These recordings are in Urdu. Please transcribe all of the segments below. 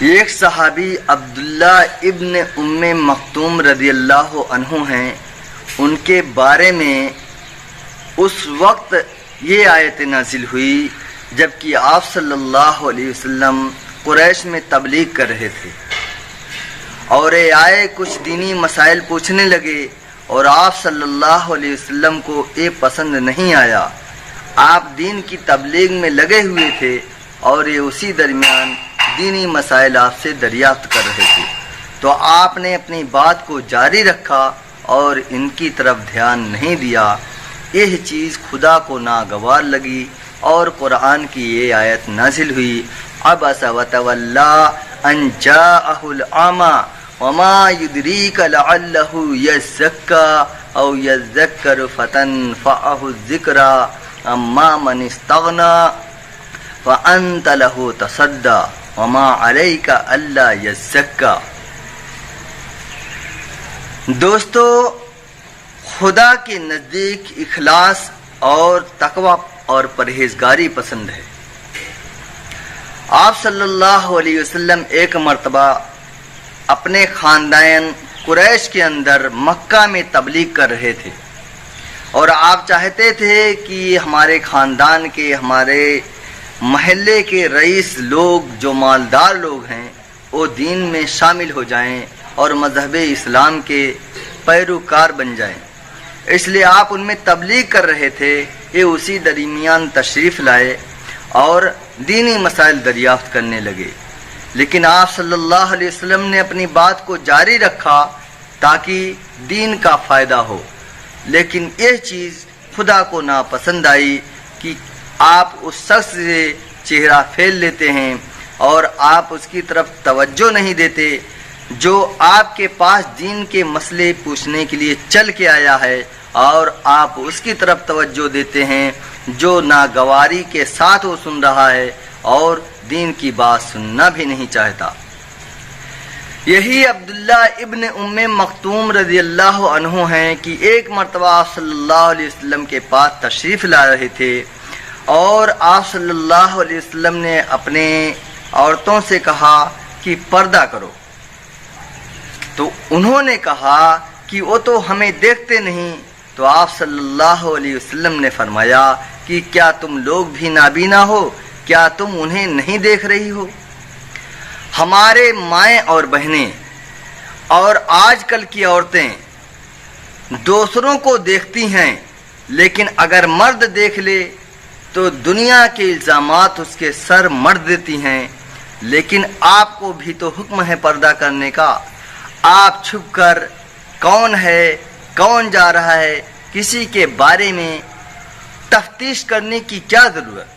ایک صحابی عبداللہ ابن مکتوم رضی اللہ عنہ ہیں، ان کے بارے میں اس وقت یہ آیت نازل ہوئی جبکہ آپ صلی اللہ علیہ وسلم قریش میں تبلیغ کر رہے تھے، اور یہ آئے کچھ دینی مسائل پوچھنے لگے اور آپ صلی اللہ علیہ وسلم کو یہ پسند نہیں آیا۔ آپ دین کی تبلیغ میں لگے ہوئے تھے اور یہ اسی درمیان دینی مسائل آپ سے دریافت کر رہے تھے، تو آپ نے اپنی بات کو جاری رکھا اور ان کی طرف دھیان نہیں دیا۔ یہ چیز خدا کو ناگوار لگی اور قرآن کی یہ آیت نازل ہوئی، عبس وتولی ان جاءہ الاعمی وما يدریک لعلہ یزکی او یذکر فتنفعہ الذکری اما من استغنی فانت لہ تصدی وما علیک الا یزکی۔ دوستو، خدا کے نزدیک اخلاص اور تقوی اور پرہیزگاری پسند ہے۔ آپ صلی اللہ علیہ وسلم ایک مرتبہ اپنے خاندان قریش کے اندر مکہ میں تبلیغ کر رہے تھے، اور آپ چاہتے تھے کہ ہمارے خاندان کے، ہمارے محلے کے رئیس لوگ جو مالدار لوگ ہیں وہ دین میں شامل ہو جائیں اور مذہب اسلام کے پیروکار بن جائیں، اس لیے آپ ان میں تبلیغ کر رہے تھے۔ یہ اسی درمیان تشریف لائے اور دینی مسائل دریافت کرنے لگے، لیکن آپ صلی اللہ علیہ وسلم نے اپنی بات کو جاری رکھا تاکہ دین کا فائدہ ہو، لیکن یہ چیز خدا کو ناپسند آئی کہ آپ اس شخص سے چہرہ پھیر لیتے ہیں اور آپ اس کی طرف توجہ نہیں دیتے جو آپ کے پاس دین کے مسئلے پوچھنے کے لیے چل کے آیا ہے، اور آپ اس کی طرف توجہ دیتے ہیں جو ناگواری کے ساتھ وہ سن رہا ہے اور دین کی بات سننا بھی نہیں چاہتا۔ یہی عبداللہ ابن مکتوم رضی اللہ عنہ ہیں کہ ایک مرتبہ آپ صلی اللہ علیہ وسلم کے پاس تشریف لا رہے تھے، اور آپ صلی اللہ علیہ وسلم نے اپنے عورتوں سے کہا کہ پردہ کرو، تو انہوں نے کہا کہ وہ تو ہمیں دیکھتے نہیں، تو آپ صلی اللہ علیہ وسلم نے فرمایا کہ کیا تم لوگ بھی نابینا ہو؟ کیا تم انہیں نہیں دیکھ رہی ہو؟ ہمارے مائیں اور بہنیں اور آج کل کی عورتیں دوسروں کو دیکھتی ہیں، لیکن اگر مرد دیکھ لے تو دنیا کے الزامات اس کے سر مڑ دیتی ہیں، لیکن آپ کو بھی تو حکم ہے پردہ کرنے کا۔ آپ چھپ کر کون ہے، کون جا رہا ہے، کسی کے بارے میں تفتیش کرنے کی کیا ضرورت؟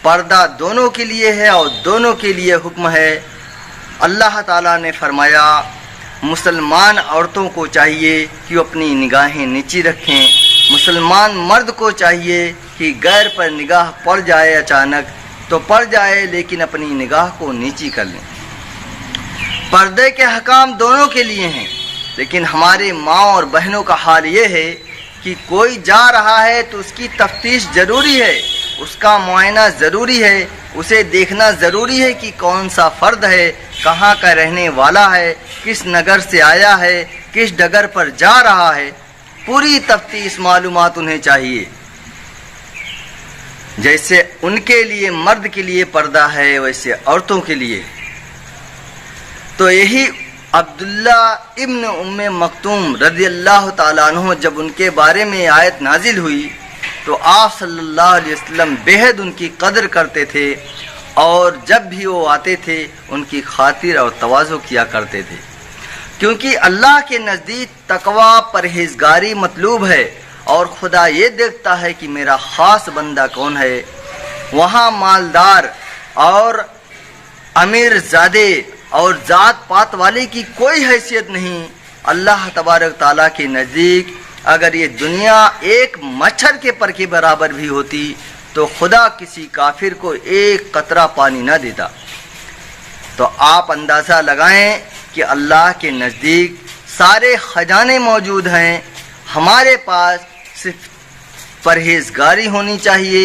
پردہ دونوں کے لیے ہے اور دونوں کے لیے حکم ہے۔ اللہ تعالیٰ نے فرمایا مسلمان عورتوں کو چاہیے کہ وہ اپنی نگاہیں نیچی رکھیں، مسلمان مرد کو چاہیے کہ غیر پر نگاہ پڑ جائے اچانک تو پڑ جائے، لیکن اپنی نگاہ کو نیچی کر لیں۔ پردے کے حکام دونوں کے لیے ہیں، لیکن ہمارے ماں اور بہنوں کا حال یہ ہے کہ کوئی جا رہا ہے تو اس کی تفتیش ضروری ہے، اس کا معائنہ ضروری ہے، اسے دیکھنا ضروری ہے کہ کون سا فرد ہے، کہاں کا رہنے والا ہے، کس نگر سے آیا ہے، کس ڈگر پر جا رہا ہے، پوری تفتیش معلومات انہیں چاہیے۔ جیسے ان کے لیے مرد کے لیے پردہ ہے، ویسے عورتوں کے لیے۔ تو یہی عبداللہ ابن مکتوم رضی اللہ تعالیٰ عنہ جب ان کے بارے میں آیت نازل ہوئی تو آپ صلی اللہ علیہ وسلم بہت ان کی قدر کرتے تھے، اور جب بھی وہ آتے تھے ان کی خاطر اور تواضع کیا کرتے تھے، کیونکہ اللہ کے نزدیک تقوی پرہیزگاری مطلوب ہے، اور خدا یہ دیکھتا ہے کہ میرا خاص بندہ کون ہے۔ وہاں مالدار اور امیر زادے اور ذات پات والے کی کوئی حیثیت نہیں۔ اللہ تبارک تعالیٰ کے نزدیک اگر یہ دنیا ایک مچھر کے پر کے برابر بھی ہوتی تو خدا کسی کافر کو ایک قطرہ پانی نہ دیتا۔ تو آپ اندازہ لگائیں کہ اللہ کے نزدیک سارے خزانے موجود ہیں، ہمارے پاس صرف پرہیزگاری ہونی چاہیے